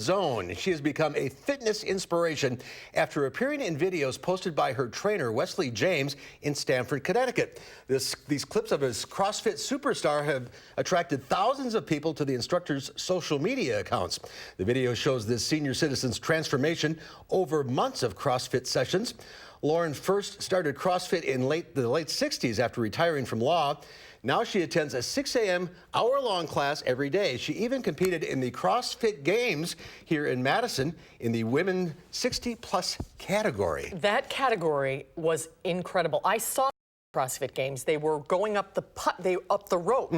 zone. She has become a fitness inspiration after appearing in videos posted by her trainer, Wesley James, in Stamford, Connecticut. These clips of his CrossFit superstar have attracted thousands of people to the instructor's social media accounts. The video shows this senior citizen's transformation over months of CrossFit sessions. Lauren first started CrossFit in the late 60s after retiring from law. Now she attends a 6 a.m. hour-long class every day. She even competed in the CrossFit Games here in Madison in the women 60-plus category. That category was incredible. I saw CrossFit Games. They were going up the rope.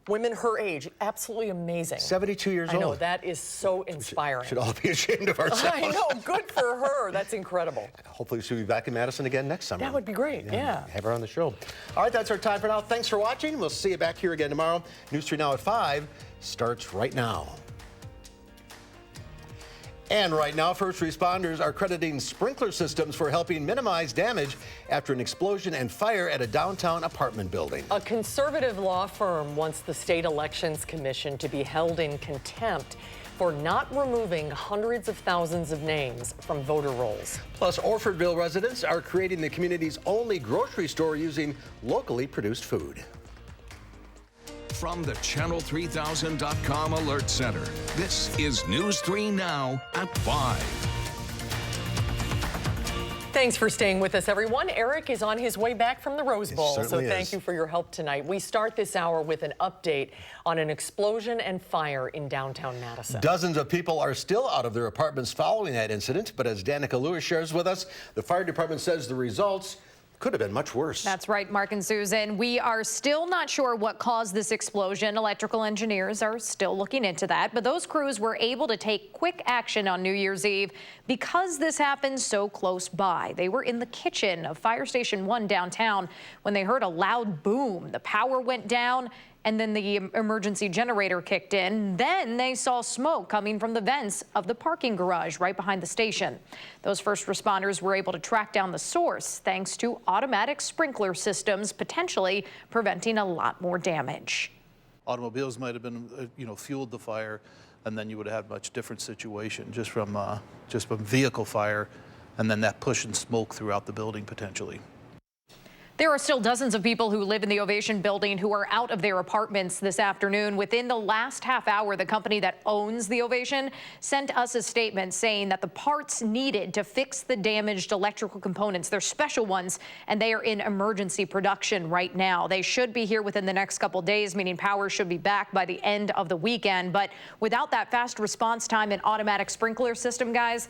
Women her age, absolutely amazing. 72 years old. I know, that is so inspiring. Should all be ashamed of ourselves. I know, good for her. That's incredible. Hopefully she'll be back in Madison again next summer. That would be great, yeah. Have her on the show. All right, that's our time for now. Thanks for watching. We'll see you back here again tomorrow. News 3 Now at 5 starts right now. And right now, first responders are crediting sprinkler systems for helping minimize damage after an explosion and fire at a downtown apartment building. A conservative law firm wants the State Elections Commission to be held in contempt for not removing hundreds of thousands of names from voter rolls. Plus, Orfordville residents are creating the community's only grocery store using locally produced food. From the Channel3000.com Alert Center, this is News 3 Now at 5. Thanks for staying with us, everyone. Eric is on his way back from the Rose Bowl, so thank you for your help tonight. We start this hour with an update on an explosion and fire in downtown Madison. Dozens of people are still out of their apartments following that incident, but as Danica Lewis shares with us, the fire department says the results could have been much worse. That's right, Mark and Susan. We are still not sure what caused this explosion. Electrical engineers are still looking into that, but those crews were able to take quick action on New Year's Eve because this happened so close by. They were in the kitchen of Fire Station 1 downtown when they heard a loud boom. The power went down, and then the emergency generator kicked in. Then they saw smoke coming from the vents of the parking garage right behind the station. Those first responders were able to track down the source thanks to automatic sprinkler systems, potentially preventing a lot more damage. Automobiles might have been, fueled the fire, and then you would have had a much different situation just from vehicle fire, and then that pushing smoke throughout the building potentially. There are still dozens of people who live in the Ovation building who are out of their apartments this afternoon. Within the last half hour, the company that owns the Ovation sent us a statement saying that the parts needed to fix the damaged electrical components, they're special ones, and they are in emergency production right now. They should be here within the next couple days, meaning power should be back by the end of the weekend. But without that fast response time and automatic sprinkler system, guys,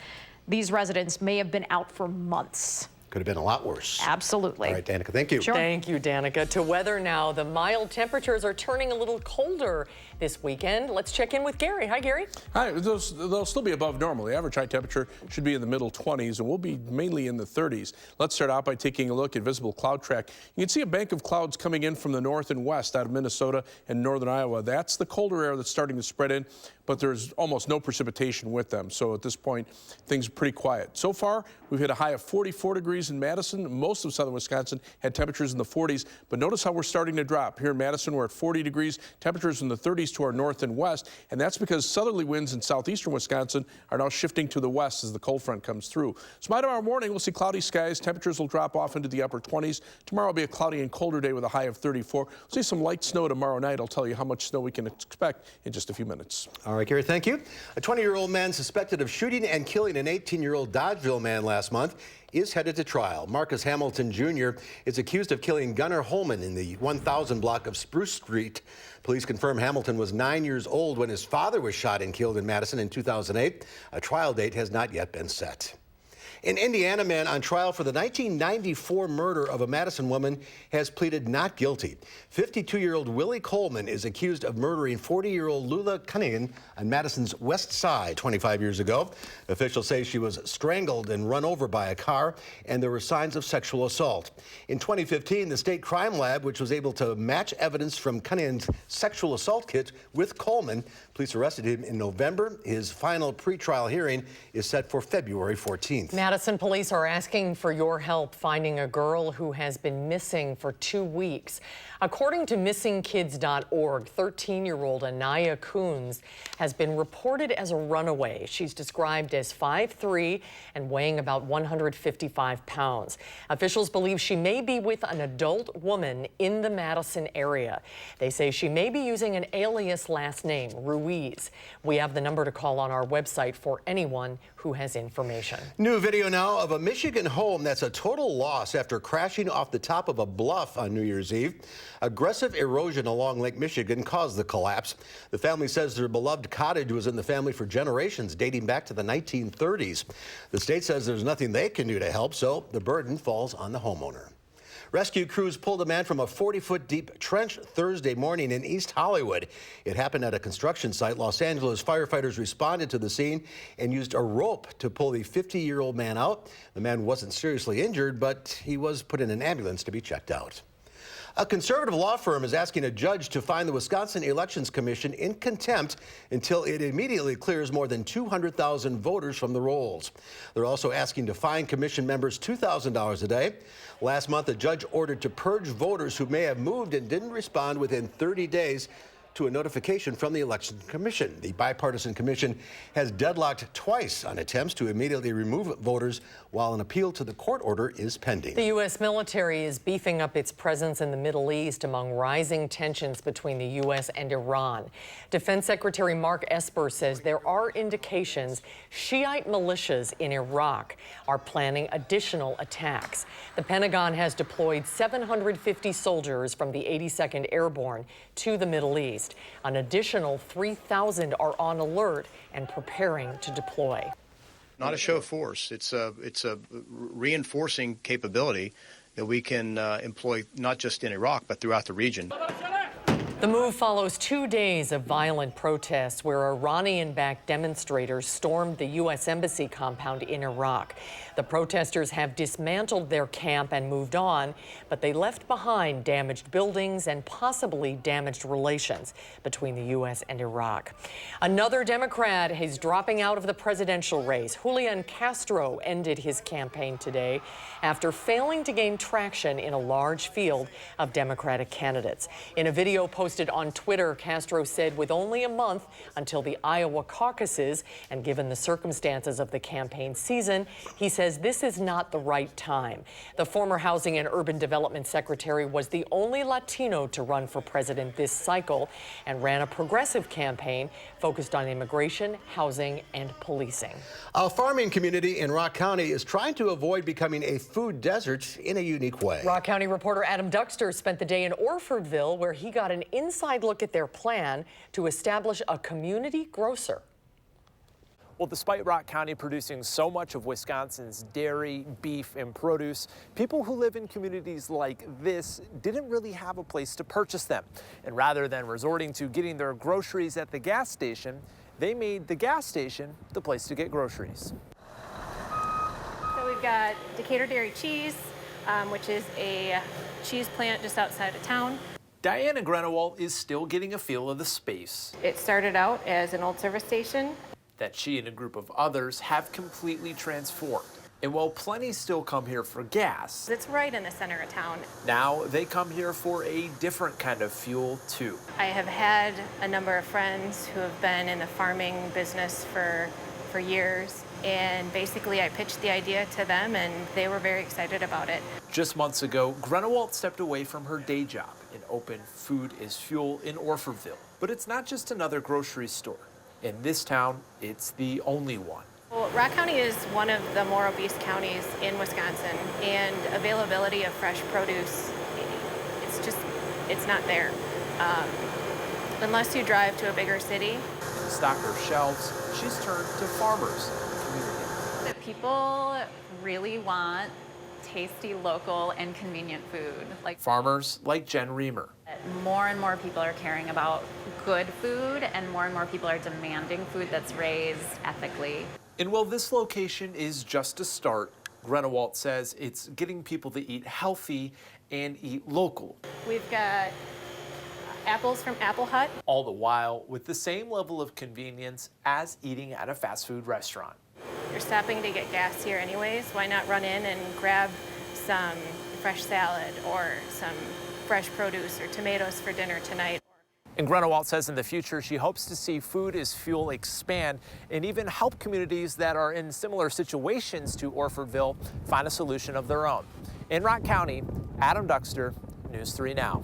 these residents may have been out for months. Could have been a lot worse. Absolutely. All right, Danica, thank you. Sure. Thank you, Danica. To weather now. The mild temperatures are turning a little colder this weekend. Let's check in with Gary. Hi, Gary. Hi. They'll still be above normal. The average high temperature should be in the middle 20s, and we'll be mainly in the 30s. Let's start out by taking a look at visible cloud track. You can see a bank of clouds coming in from the north and west out of Minnesota and northern Iowa. That's the colder air that's starting to spread in, but there's almost no precipitation with them. So at this point, things are pretty quiet. So far, we've hit a high of 44 degrees in Madison. Most of southern Wisconsin had temperatures in the 40s, but notice how we're starting to drop. Here in Madison, we're at 40 degrees, temperatures in the 30s to our north and west, and that's because southerly winds in southeastern Wisconsin are now shifting to the west as the cold front comes through. So by tomorrow morning, we'll see cloudy skies. Temperatures will drop off into the upper 20s. Tomorrow will be a cloudy and colder day with a high of 34. We'll see some light snow tomorrow night. I'll tell you how much snow we can expect in just a few minutes. All right, Gary, thank you. A 20-year-old man suspected of shooting and killing an 18-year-old Dodgeville man last month is headed to trial. Marcus Hamilton Jr. is accused of killing Gunnar Holman in the 1000 block of Spruce Street. Police confirm Hamilton was 9 years old when his father was shot and killed in Madison in 2008. A trial date has not yet been set. An Indiana man on trial for the 1994 murder of a Madison woman has pleaded not guilty. 52-year-old Willie Coleman is accused of murdering 40-year-old Lula Cunningham on Madison's west side 25 years ago. Officials say she was strangled and run over by a car, and there were signs of sexual assault. In 2015, the state crime lab, which was able to match evidence from Cunningham's sexual assault kit with Coleman, Police arrested him in November. His final pretrial hearing is set for February 14th. Madison police are asking for your help finding a girl who has been missing for 2 weeks. According to missingkids.org, 13-year-old Anaya Coons has been reported as a runaway. She's described as 5'3" and weighing about 155 pounds. Officials believe she may be with an adult woman in the Madison area. They say she may be using an alias last name, Ruiz. We have the number to call on our website for anyone who has information. New video now of a Michigan home that's a total loss after crashing off the top of a bluff on New Year's Eve. Aggressive erosion along Lake Michigan caused the collapse. The family says their beloved cottage was in the family for generations, dating back to the 1930s. The state says there's nothing they can do to help, so the burden falls on the homeowner. Rescue crews pulled a man from a 40-foot deep trench Thursday morning in East Hollywood. It happened at a construction site. Los Angeles firefighters responded to the scene and used a rope to pull the 50-year-old man out. The man wasn't seriously injured, but he was put in an ambulance to be checked out. A conservative law firm is asking a judge to find the Wisconsin Elections Commission in contempt until it immediately clears more than 200,000 voters from the rolls. They're also asking to fine commission members $2,000 a day. Last month, a judge ordered to purge voters who may have moved and didn't respond within 30 days to a notification from the Election Commission. The bipartisan commission has deadlocked twice on attempts to immediately remove voters while an appeal to the court order is pending. The U.S. military is beefing up its presence in the Middle East among rising tensions between the U.S. and Iran. Defense Secretary Mark Esper says there are indications Shiite militias in Iraq are planning additional attacks. The Pentagon has deployed 750 soldiers from the 82nd Airborne to the Middle East. An additional 3,000 are on alert and preparing to deploy. Not a show of force. It's a reinforcing capability that we can employ not just in Iraq, but throughout the region. The move follows 2 days of violent protests where Iranian-backed demonstrators stormed the U.S. Embassy compound in Iraq. The protesters have dismantled their camp and moved on, but they left behind damaged buildings and possibly damaged relations between the U.S. and Iraq. Another Democrat is dropping out of the presidential race. Julian Castro ended his campaign today after failing to gain traction in a large field of Democratic candidates. In a video posted on Twitter, Castro said with only a month until the Iowa caucuses and given the circumstances of the campaign season, he says this is not the right time. The former Housing and Urban Development Secretary was the only Latino to run for president this cycle and ran a progressive campaign focused on immigration, housing, and policing. A farming community in Rock County is trying to avoid becoming a food desert in a unique way. Rock County reporter Adam Duxter spent the day in Orfordville where he got an inside look at their plan to establish a community grocer. Well, despite Rock County producing so much of Wisconsin's dairy, beef, and produce, people who live in communities like this didn't really have a place to purchase them. And rather than resorting to getting their groceries at the gas station, they made the gas station the place to get groceries. So we've got Decatur Dairy Cheese, which is a cheese plant just outside of town. Diana Grenewald is still getting a feel of the space It started out as an old service station. that she and a group of others have completely transformed. And while plenty still come here for gas, It's right in the center of town. now they come here for a different kind of fuel too. I have had a number of friends who have been in the farming business for years, and basically I pitched the idea to them and they were very excited about it. Just months ago, Grenewald stepped away from her day job and opened Food is Fuel in Orfordville. But it's not just another grocery store. In this town, it's the only one. Well, Rock County is one of the more obese counties in Wisconsin, and availability of fresh produce, it's not there. Unless you drive to a bigger city. To stock her shelves, she's turned to farmers in the community. That people really want tasty, local, and convenient food. Like Farmers like Jen Reamer. more and more people are caring about good food, and more people are demanding food that's raised ethically. And while this location is just a start, Grenewald says it's getting people to eat healthy and eat local. We've got apples from Apple Hut. All the while with the same level of convenience as eating at a fast food restaurant. You're stopping to get gas here anyways. Why not run in and grab some fresh salad or some fresh produce or tomatoes for dinner tonight? And Grunewald says in the future she hopes to see Food is Fuel expand and even help communities that are in similar situations to Orfordville find a solution of their own. In Rock County, Adam Duxter, News 3 Now.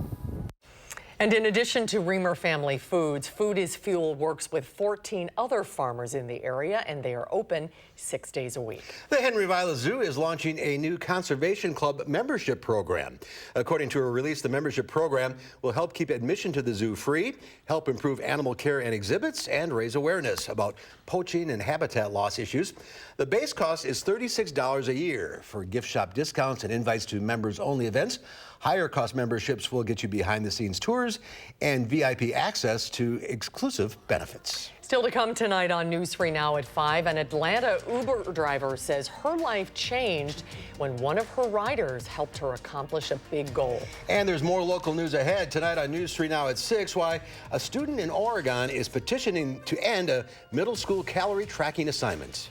And in addition to Reamer Family Foods, Food is Fuel works with 14 other farmers in the area, and they are open 6 days a week. The Henry Vila Zoo is launching a new Conservation Club membership program. According to a release, the membership program will help keep admission to the zoo free, help improve animal care and exhibits, and raise awareness about poaching and habitat loss issues. The base cost is $36 a year for gift shop discounts and invites to members-only events. Higher cost memberships will get you behind-the-scenes tours and VIP access to exclusive benefits. Still to come tonight on News 3 Now at 5, an Atlanta Uber driver says her life changed when one of her riders helped her accomplish a big goal. And there's more local news ahead tonight on News 3 Now at 6, why a student in Oregon is petitioning to end a middle school calorie tracking assignment.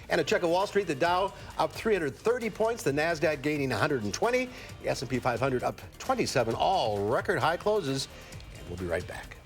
And a check of Wall Street, the Dow up 330 points, the NASDAQ gaining 120, the S&P 500 up 27, all record high closes. And we'll be right back.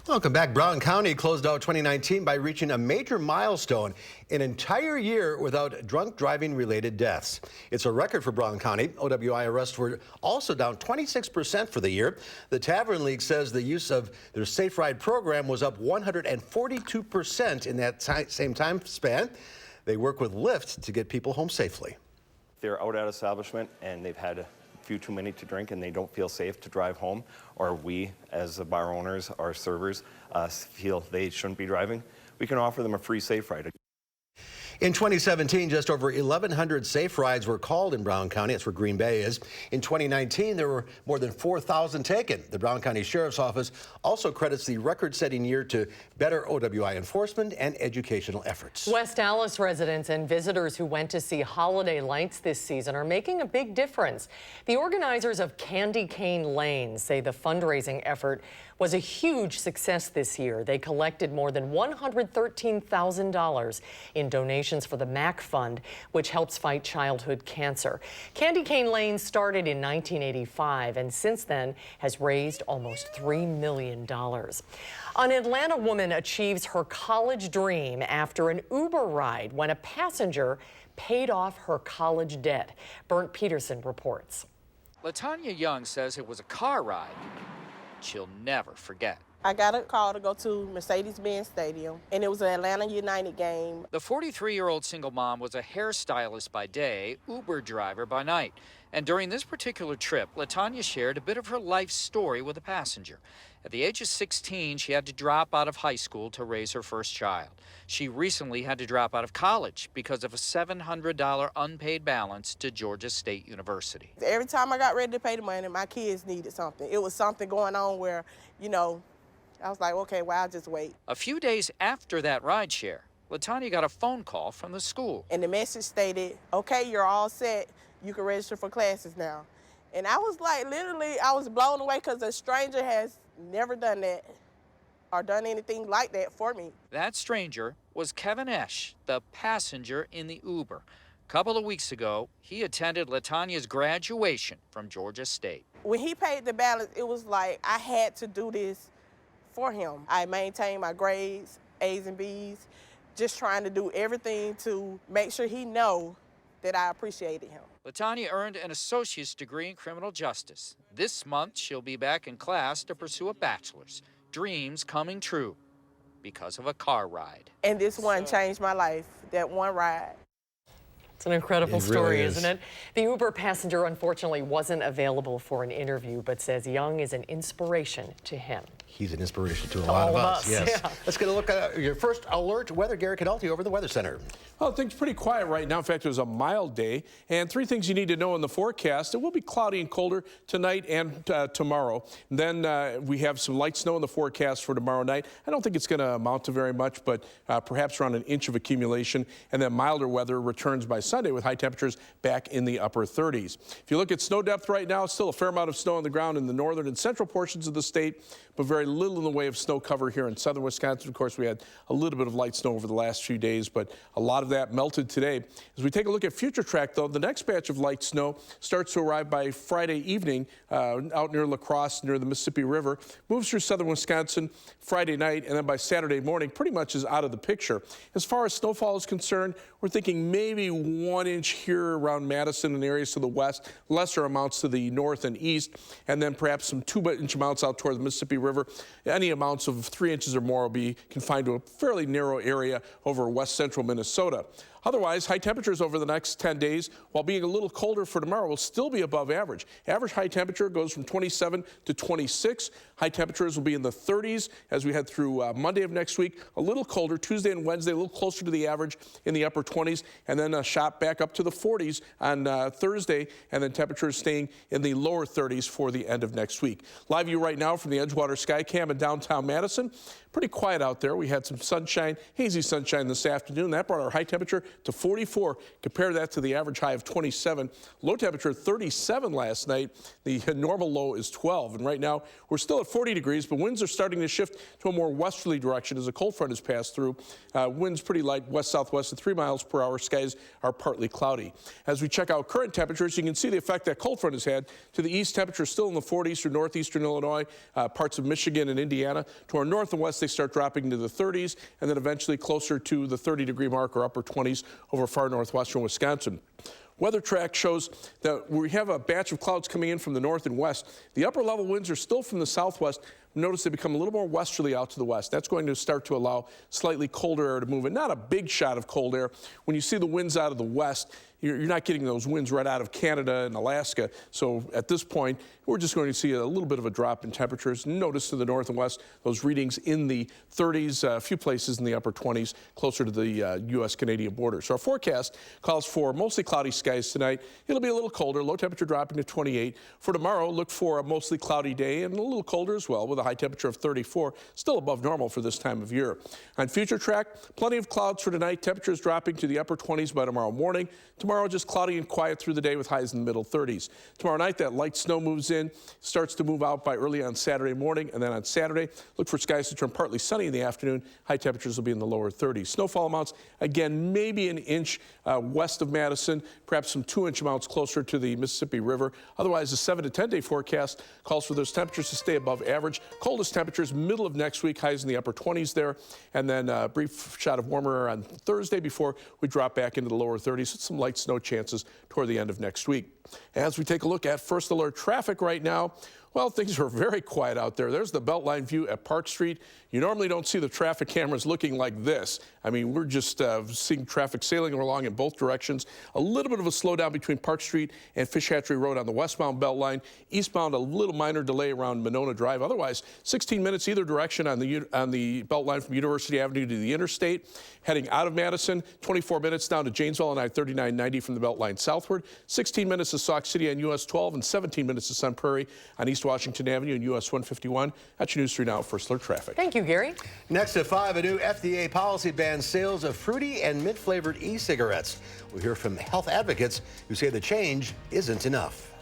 Welcome back. Brown County closed out 2019 by reaching a major milestone, an entire year without drunk driving related deaths. It's a record for Brown County. OWI arrests were also down 26% for the year. The Tavern League says the use of their Safe Ride program was up 142% in that same time span. They work with Lyft to get people home safely. they're out at establishment and they've had a few too many to drink and they don't feel safe to drive home, or we as the bar owners, our servers, feel they shouldn't be driving, we can offer them a free safe ride. In 2017, just over 1,100 safe rides were called in Brown County. That's where Green Bay is. In 2019, there were more than 4,000 taken. The Brown County Sheriff's Office also credits the record-setting year to better OWI enforcement and educational efforts. West Dallas residents and visitors who went to see holiday lights this season are making a big difference. The organizers of Candy Cane Lane say the fundraising effort was a huge success this year. They collected more than $113,000 in donations for the MAC Fund, which helps fight childhood cancer. Candy Cane Lane started in 1985 and since then has raised almost $3 million. An Atlanta woman achieves her college dream after an Uber ride when a passenger paid off her college debt. Bernd Peterson reports. LaTanya Young says it was a car ride she'll never forget. I got a call to go to Mercedes-Benz Stadium, and it was an Atlanta United game. The 43-year-old single mom was a hairstylist by day, Uber driver by night. And during this particular trip, LaTanya shared a bit of her life story with a passenger. At the age of 16, she had to drop out of high school to raise her first child. She recently had to drop out of college because of a $700 unpaid balance to Georgia State University. Every time I got ready to pay the money, my kids needed something. It was something going on where, you know, I was like, okay, well, I'll just wait. A few days after that rideshare, LaTanya got a phone call from the school. And the message stated, okay, you're all set. You can register for classes now. And I was like, literally, I was blown away because a stranger has never done that or done anything like that for me. That stranger was Kevin Esch, the passenger in the Uber. A couple of weeks ago, he attended LaTanya's graduation from Georgia State. When he paid the balance, it was like I had to do this for him. I maintained my grades, A's and B's, just trying to do everything to make sure he know that I appreciated him. LaTanya earned an associate's degree in criminal justice. This month, she'll be back in class to pursue a bachelor's. Dreams coming true because of a car ride. And this one changed my life, that one ride. It's an incredible story, really is. isn't it? The Uber passenger unfortunately wasn't available for an interview, but says Young is an inspiration to him. He's an inspiration to a lot of us. Yes. Yeah. Let's get a look at your first alert weather. Gary Cadalti over the Weather Center. Well, things are pretty quiet right now. In fact, it was a mild day. And three things you need to know in the forecast. It will be cloudy and colder tonight and tomorrow. And then we have some light snow in the forecast for tomorrow night. I don't think it's going to amount to very much, but perhaps around an inch of accumulation. And then milder weather returns by Sunday with high temperatures back in the upper 30s. If you look at snow depth right now, still a fair amount of snow on the ground in the northern and central portions of the state, but very little in the way of snow cover here in southern Wisconsin. Of course, we had a little bit of light snow over the last few days, but a lot of that melted today. As we take a look at future track, though, the next batch of light snow starts to arrive by Friday evening out near La Crosse, near the Mississippi River, moves through southern Wisconsin Friday night, and then by Saturday morning, pretty much is out of the picture. As far as snowfall is concerned, we're thinking maybe 1 inch here around Madison and areas to the west, lesser amounts to the north and east, and then perhaps some 2-inch amounts out toward the Mississippi River. Any amounts of 3 inches or more will be confined to a fairly narrow area over west central Minnesota. Otherwise, high temperatures over the next 10 days, while being a little colder for tomorrow, will still be above average. Average high temperature goes from 27 to 26. High temperatures will be in the 30s as we head through Monday of next week. A little colder Tuesday and Wednesday, a little closer to the average in the upper 20s, and then a shot back up to the 40s on Thursday, and then temperatures staying in the lower 30s for the end of next week. Live view right now from the Edgewater Skycam in downtown Madison. Pretty quiet out there. We had some sunshine, hazy sunshine this afternoon. That brought our high temperature to 44. Compare that to the average high of 27. Low temperature 37 last night. The normal low is 12. And right now we're still at 40 degrees, but winds are starting to shift to a more westerly direction as a cold front has passed through. Winds pretty light west-southwest at 3 miles per hour. Skies are partly cloudy. As we check out current temperatures, you can see the effect that cold front has had. To the east, temperatures still in the 40s through northeastern Illinois, parts of Michigan and Indiana. To our north and west, they start dropping into the 30s and then eventually closer to the 30-degree mark or upper 20s over far northwestern Wisconsin. Weather track shows that we have a batch of clouds coming in from the north and west. The upper level winds are still from the southwest. Notice they become a little more westerly out to the west. That's going to start to allow slightly colder air to move in. Not a big shot of cold air. When you see the winds out of the west, you're not getting those winds right out of Canada and Alaska. So at this point, we're just going to see a little bit of a drop in temperatures. Notice to the north and west, those readings in the 30s, a few places in the upper 20s, closer to the U.S.-Canadian border. So our forecast calls for mostly cloudy skies tonight. It'll be a little colder, low temperature dropping to 28. For tomorrow, look for a mostly cloudy day and a little colder as well, with a high temperature of 34, still above normal for this time of year. On future track, plenty of clouds for tonight. Temperatures dropping to the upper 20s by tomorrow morning. Tomorrow, just cloudy and quiet through the day with highs in the middle 30s. Tomorrow night, that light snow moves in, starts to move out by early on Saturday morning, and then on Saturday, look for skies to turn partly sunny in the afternoon. High temperatures will be in the lower 30s. Snowfall amounts, again, maybe an inch west of Madison, perhaps some 2-inch amounts closer to the Mississippi River. Otherwise, the 7 to 10 day forecast calls for those temperatures to stay above average. Coldest temperatures middle of next week, highs in the upper 20s there, and then a brief shot of warmer on Thursday before we drop back into the lower 30s with some light snow chances toward the end of next week. As we take a look at first alert traffic right now, well, things are very quiet out there. There's the Beltline view at Park Street. You normally don't see the traffic cameras looking like this. I mean, we're just seeing traffic sailing along in both directions. A little bit of a slowdown between Park Street and Fish Hatchery Road on the westbound Beltline. Eastbound, a little minor delay around Monona Drive. Otherwise, 16 minutes either direction on the Beltline from University Avenue to the interstate. Heading out of Madison, 24 minutes down to Janesville on I-3990 from the Beltline southward. 16 minutes to Sauk City on US 12 and 17 minutes to Sun Prairie on East Washington Avenue and US 151. That's your News 3 Now First Alert Traffic. Thank you, Gary. Next at 5, a new FDA policy bans sales of fruity and mint-flavored e-cigarettes. We'll hear from health advocates who say the change isn't enough.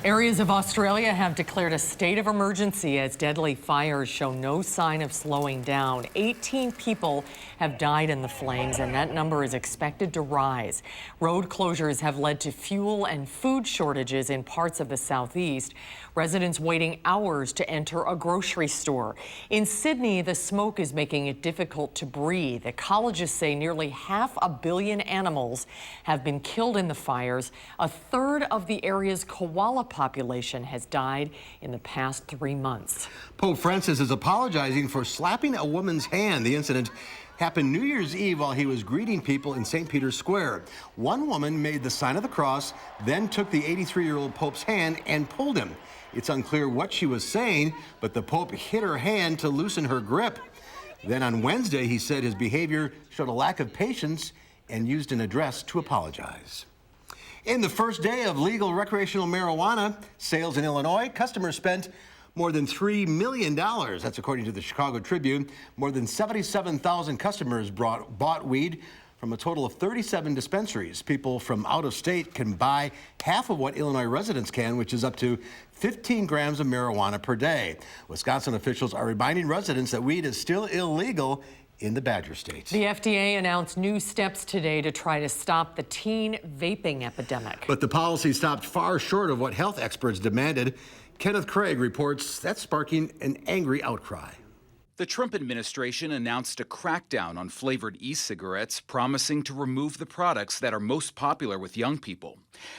Areas of Australia have declared a state of emergency as deadly fires show no sign of slowing down. 18 people have died in the flames, and that number is expected to rise. Road closures have led to fuel and food shortages in parts of the southeast. Residents waiting hours to enter a grocery store. In Sydney, the smoke is making it difficult to breathe. Ecologists say nearly 500 million animals have been killed in the fires. A third of the area's koala population has died in the past 3 months. Pope Francis is apologizing for slapping a woman's hand. The incident happened New Year's Eve while he was greeting people in St. Peter's Square. One woman made the sign of the cross, then took the 83-year-old Pope's hand and pulled him. It's unclear what she was saying, but the Pope hit her hand to loosen her grip. Then on Wednesday, he said his behavior showed a lack of patience and used an address to apologize. In the first day of legal recreational marijuana sales in Illinois, customers spent more than $3 million. That's according to the Chicago Tribune. More than 77,000 customers bought weed from a total of 37 dispensaries. People from out of state can buy half of what Illinois residents can, which is up to 15 grams of marijuana per day. Wisconsin officials are reminding residents that weed is still illegal in the Badger State. The FDA announced new steps today to try to stop the teen vaping epidemic. But the policy stopped far short of what health experts demanded. Kenneth Craig reports that's sparking an angry outcry. The Trump administration announced a crackdown on flavored e-cigarettes, promising to remove the products that are most popular with young people.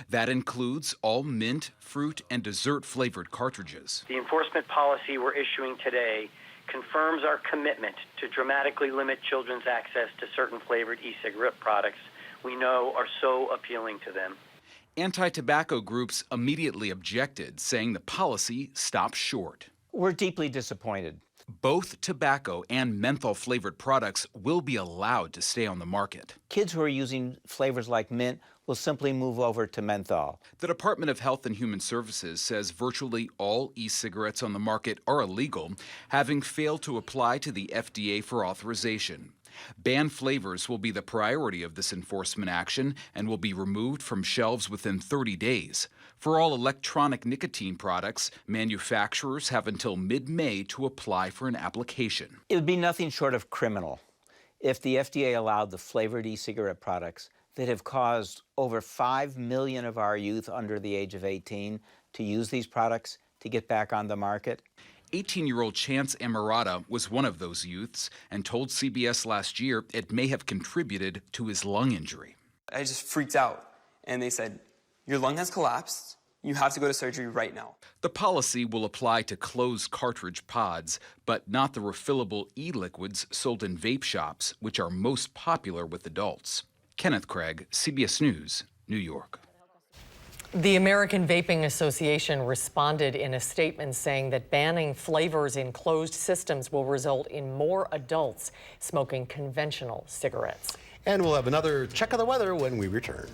That includes all mint, fruit, and dessert-flavored cartridges. The enforcement policy we're issuing today confirms our commitment to dramatically limit children's access to certain flavored e-cigarette products we know are so appealing to them. Anti-tobacco groups immediately objected, saying the policy stops short. We're deeply disappointed. Both tobacco and menthol-flavored products will be allowed to stay on the market. Kids who are using flavors like mint will simply move over to menthol. The Department of Health and Human Services says virtually all e-cigarettes on the market are illegal, having failed to apply to the FDA for authorization. Banned flavors will be the priority of this enforcement action and will be removed from shelves within 30 days. For all electronic nicotine products, manufacturers have until mid-May to apply for an application. It would be nothing short of criminal if the FDA allowed the flavored e-cigarette products that have caused over 5 million of our youth under the age of 18 to use these products to get back on the market. 18-year-old Chance Amarada was one of those youths and told CBS last year it may have contributed to his lung injury. I just freaked out, and they said, "Your lung has collapsed. You have to go to surgery right now." The policy will apply to closed cartridge pods, but not the refillable e-liquids sold in vape shops, which are most popular with adults. Kenneth Craig, CBS News, New York. The American Vaping Association responded in a statement saying that banning flavors in closed systems will result in more adults smoking conventional cigarettes. And we'll have another check of the weather when we return.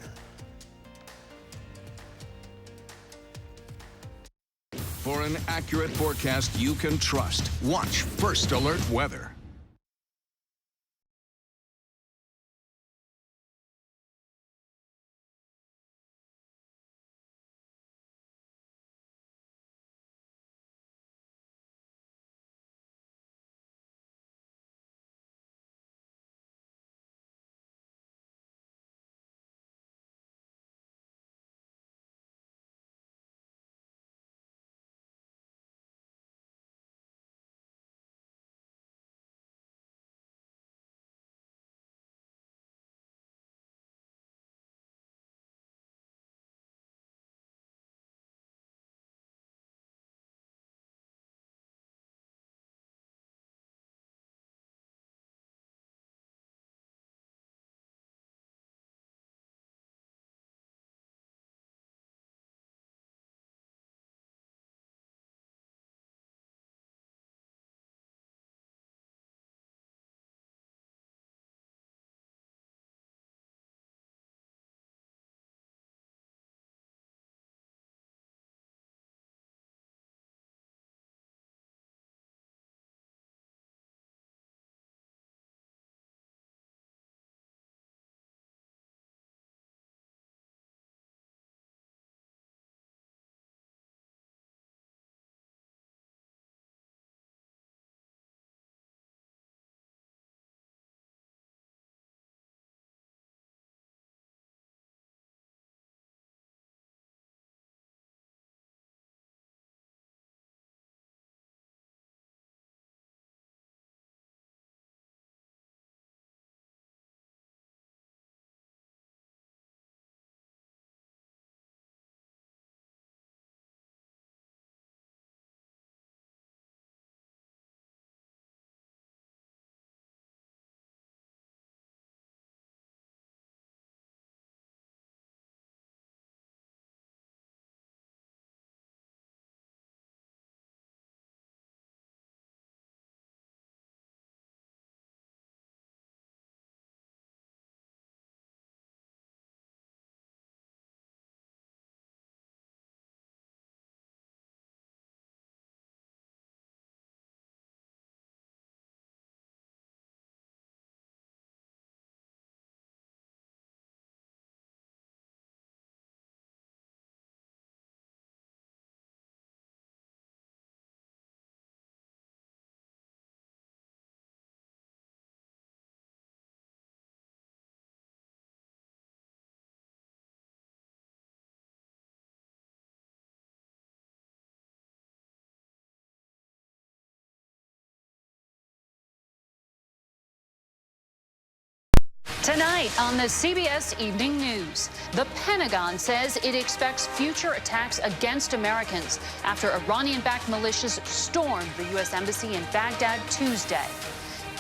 For an accurate forecast you can trust, watch First Alert Weather. Tonight on the CBS Evening News, the Pentagon says it expects future attacks against Americans after Iranian-backed militias stormed the U.S. Embassy in Baghdad Tuesday.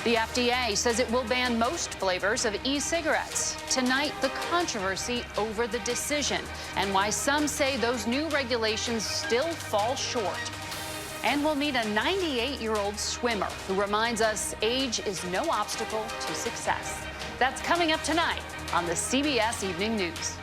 The FDA says it will ban most flavors of e-cigarettes. Tonight, the controversy over the decision and why some say those new regulations still fall short. And we'll meet a 98-year-old swimmer who reminds us age is no obstacle to success. That's coming up tonight on the CBS Evening News.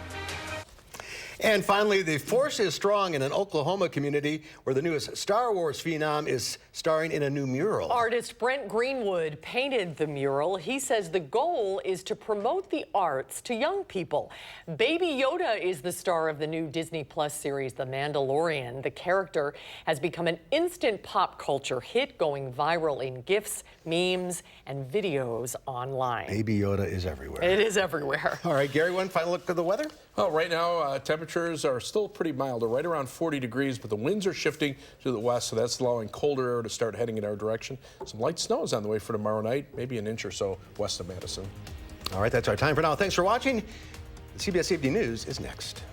And finally, the force is strong in an Oklahoma community where the newest Star Wars phenom is starring in a new mural. Artist Brent Greenwood painted the mural. He says the goal is to promote the arts to young people. Baby Yoda is the star of the new Disney Plus series, The Mandalorian. The character has become an instant pop culture hit, going viral in GIFs, memes, and videos online. Baby Yoda is everywhere. It is everywhere. All right, Gary, one final look at the weather? Well, right now, temperatures are still pretty mild. They're right around 40 degrees, but the winds are shifting to the west, so that's allowing colder air to start heading in our direction. Some light snow is on the way for tomorrow night, maybe an inch or so west of Madison. All right, that's our time for now. Thanks for watching. The CBS Evening News is next.